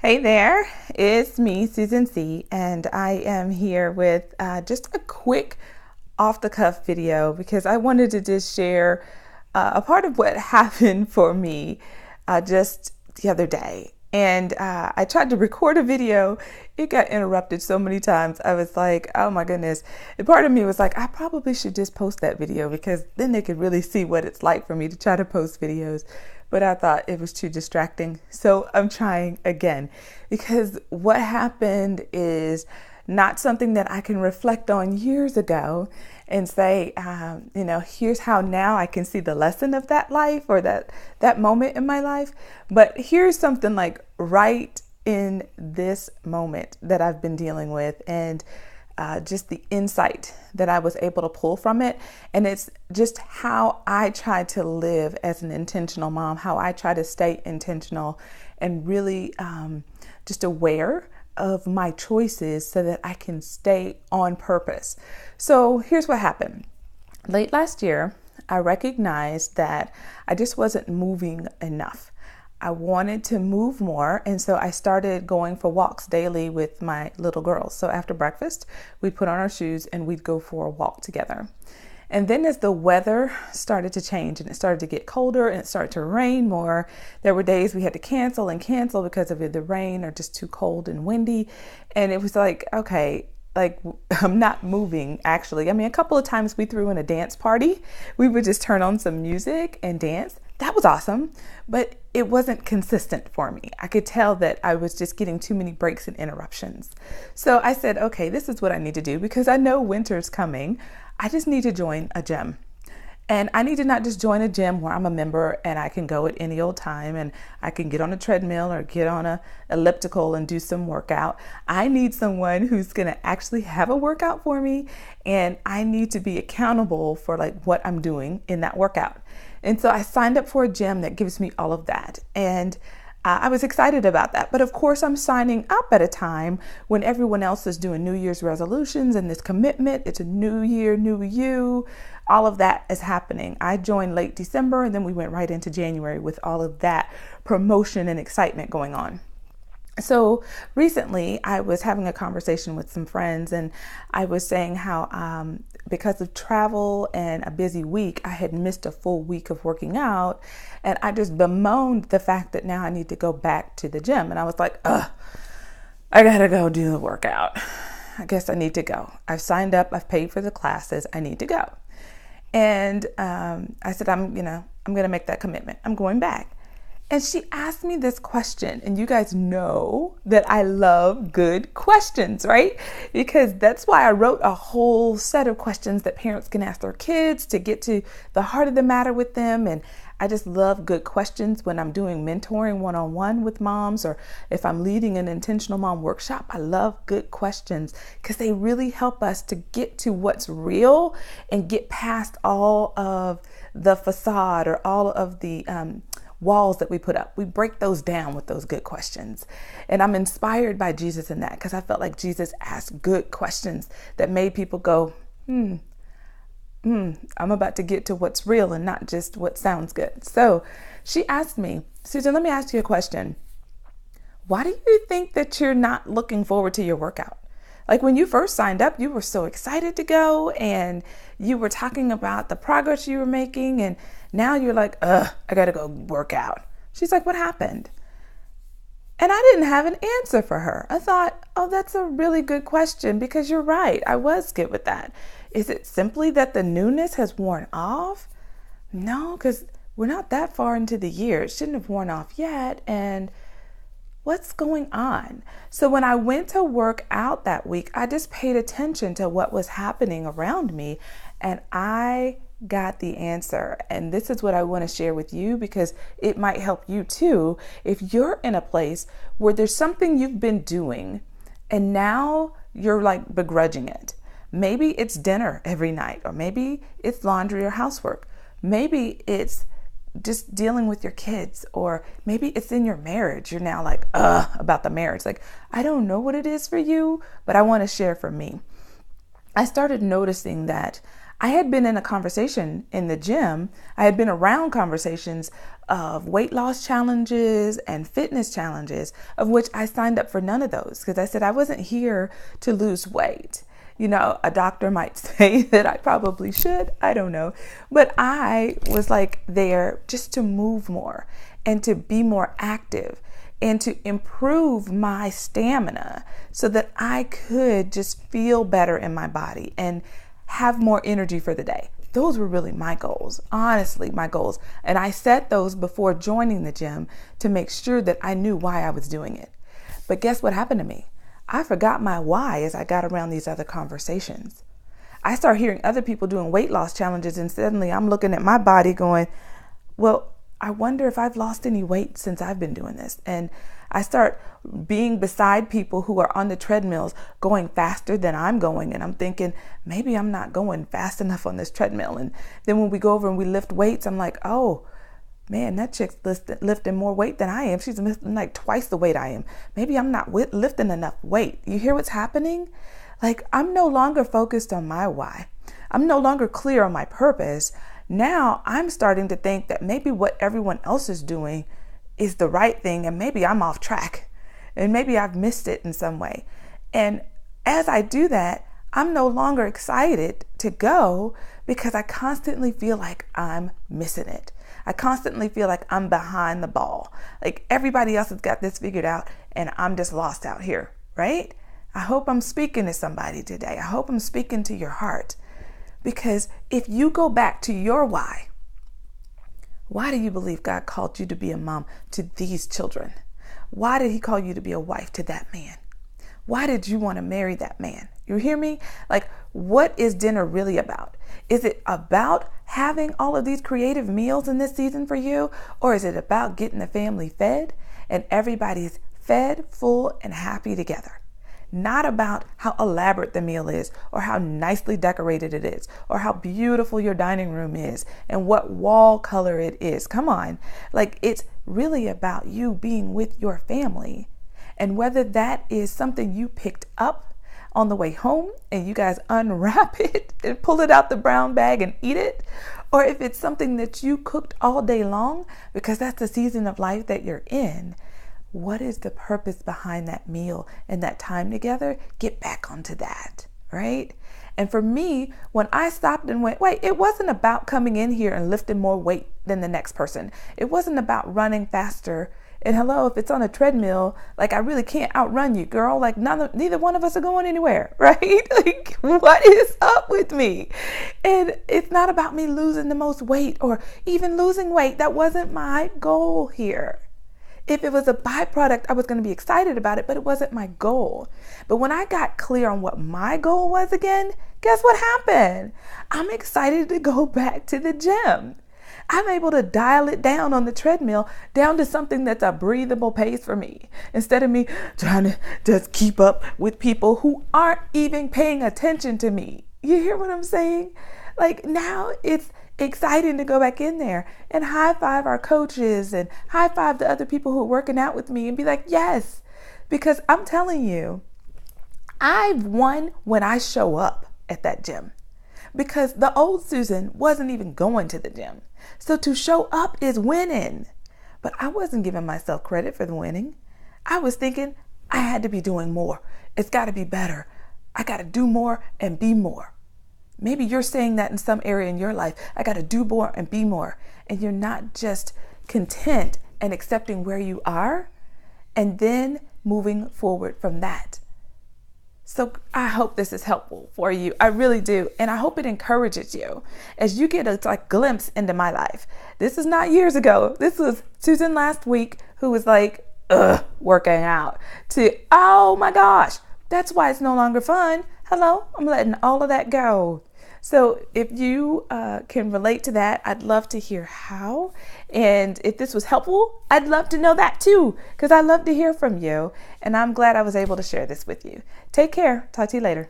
Hey there, it's me, Seay, and I am here with just a quick off the cuff video because I wanted to just share a part of what happened for me just the other day. And I tried to record a video. It got interrupted so many times. I was like, oh my goodness. And part of me was like, I probably should just post that video because then they could really see what it's like for me to try to post videos. But I thought it was too distracting. So I'm trying again because what happened is not something that I can reflect on years ago and say, here's how now I can see the lesson of that life or that moment in my life. But here's something like right in this moment that I've been dealing with, and just the insight that I was able to pull from it. And it's just how I try to live as an intentional mom, how I try to stay intentional and really just aware of my choices so that I can stay on purpose. So here's what happened. Late last year, I recognized that I just wasn't moving enough. I wanted to move more, and so I started going for walks daily with my little girls. So after breakfast, we'd put on our shoes and we'd go for a walk together. And then as the weather started to change and it started to get colder and it started to rain more, there were days we had to cancel because of either the rain or just too cold and windy. And it was like, okay, like I'm not moving actually. I mean, a couple of times we threw in a dance party. We would just turn on some music and dance. That was awesome, but it wasn't consistent for me. I could tell that I was just getting too many breaks and interruptions. So I said, okay, this is what I need to do because I know winter's coming. I just need to join a gym. And I need to not just join a gym where I'm a member and I can go at any old time and I can get on a treadmill or get on a elliptical and do some workout. I need someone who's going to actually have a workout for me, and I need to be accountable for like what I'm doing in that workout. And so I signed up for a gym that gives me all of that. And I was excited about that. But of course, I'm signing up at a time when everyone else is doing New Year's resolutions and this commitment. It's a new year, new you. All of that is happening. I joined late December and then we went right into January with all of that promotion and excitement going on. So recently I was having a conversation with some friends and I was saying how because of travel and a busy week, I had missed a full week of working out, and I just bemoaned the fact that now I need to go back to the gym. And I was like, I gotta go do the workout. I guess I need to go. I've signed up, I've paid for the classes, I need to go. And I said, I'm gonna make that commitment. I'm going back. And she asked me this question, and you guys know that I love good questions, right? Because that's why I wrote a whole set of questions that parents can ask their kids to get to the heart of the matter with them. And I just love good questions when I'm doing mentoring one-on-one with moms, or if I'm leading an intentional mom workshop. I love good questions because they really help us to get to what's real and get past all of the facade or all of the walls that we put up. We break those down with those good questions. And I'm inspired by Jesus in that because I felt like Jesus asked good questions that made people go, I'm about to get to what's real and not just what sounds good. So she asked me, Susan, let me ask you a question. Why do you think that you're not looking forward to your workout? Like when you first signed up, you were so excited to go and you were talking about the progress you were making, and now you're like, I gotta go work out. She's like, what happened? And I didn't have an answer for her. I thought, oh, that's a really good question because you're right. I was good with that. Is it simply that the newness has worn off? No, because we're not that far into the year. It shouldn't have worn off yet. And what's going on? So when I went to work out that week, I just paid attention to what was happening around me, and I got the answer. And this is what I want to share with you because it might help you too. If you're in a place where there's something you've been doing and now you're like begrudging it. Maybe it's dinner every night, or maybe it's laundry or housework. Maybe it's just dealing with your kids, or maybe it's in your marriage. You're now like, about the marriage. Like, I don't know what it is for you, but I want to share for me. I started noticing that I had been in a conversation in the gym. I had been around conversations of weight loss challenges and fitness challenges, of which I signed up for none of those because I said I wasn't here to lose weight. You know, a doctor might say that I probably should, I don't know. But I was like there just to move more and to be more active and to improve my stamina so that I could just feel better in my body and have more energy for the day. Those were really my goals, honestly, my goals. And I set those before joining the gym to make sure that I knew why I was doing it. But guess what happened to me? I forgot my why as I got around these other conversations. I started hearing other people doing weight loss challenges, and suddenly I'm looking at my body going, well, I wonder if I've lost any weight since I've been doing this. And I start being beside people who are on the treadmills going faster than I'm going. And I'm thinking, maybe I'm not going fast enough on this treadmill. And then when we go over and we lift weights, I'm like, oh, man, that chick's lifting more weight than I am. She's lifting like twice the weight I am. Maybe I'm not lifting enough weight. You hear what's happening? Like, I'm no longer focused on my why. I'm no longer clear on my purpose. Now I'm starting to think that maybe what everyone else is doing is the right thing, and maybe I'm off track, and maybe I've missed it in some way. And as I do that, I'm no longer excited to go because I constantly feel like I'm missing it. I constantly feel like I'm behind the ball. Like everybody else has got this figured out and I'm just lost out here, right? I hope I'm speaking to somebody today. I hope I'm speaking to your heart. Because if you go back to your why do you believe God called you to be a mom to these children? Why did he call you to be a wife to that man? Why did you want to marry that man? You hear me? Like, what is dinner really about? Is it about having all of these creative meals in this season for you? Or is it about getting the family fed and everybody's fed, full, and happy together? Not about how elaborate the meal is or how nicely decorated it is or how beautiful your dining room is and what wall color it is. Come on. Like, it's really about you being with your family. And whether that is something you picked up on the way home and you guys unwrap it and pull it out the brown bag and eat it, or if it's something that you cooked all day long because that's the season of life that you're in, what is the purpose behind that meal and that time together? Get back onto that, right? And for me, when I stopped and went, wait, it wasn't about coming in here and lifting more weight than the next person. It wasn't about running faster. And hello, if it's on a treadmill, like I really can't outrun you, girl. Like neither one of us are going anywhere, right? Like, what is up with me? And it's not about me losing the most weight or even losing weight. That wasn't my goal here. If it was a byproduct, I was going to be excited about it, but it wasn't my goal. But when I got clear on what my goal was again, guess what happened? I'm excited to go back to the gym. I'm able to dial it down on the treadmill, down to something that's a breathable pace for me, instead of me trying to just keep up with people who aren't even paying attention to me. You hear what I'm saying? Like, now it's exciting to go back in there and high five our coaches and high five the other people who are working out with me and be like, yes, because I'm telling you, I've won when I show up at that gym, because the old Susan wasn't even going to the gym. So to show up is winning. But I wasn't giving myself credit for the winning. I was thinking I had to be doing more. It's got to be better. I got to do more and be more. Maybe you're saying that in some area in your life. I got to do more and be more. And you're not just content and accepting where you are and then moving forward from that. So I hope this is helpful for you. I really do. And I hope it encourages you as you get a glimpse into my life. This is not years ago. This was Susan last week who was like, working out, to, oh my gosh, that's why it's no longer fun. Hello, I'm letting all of that go. So if you can relate to that, I'd love to hear how. And if this was helpful, I'd love to know that too, because I love to hear from you. And I'm glad I was able to share this with you. Take care. Talk to you later.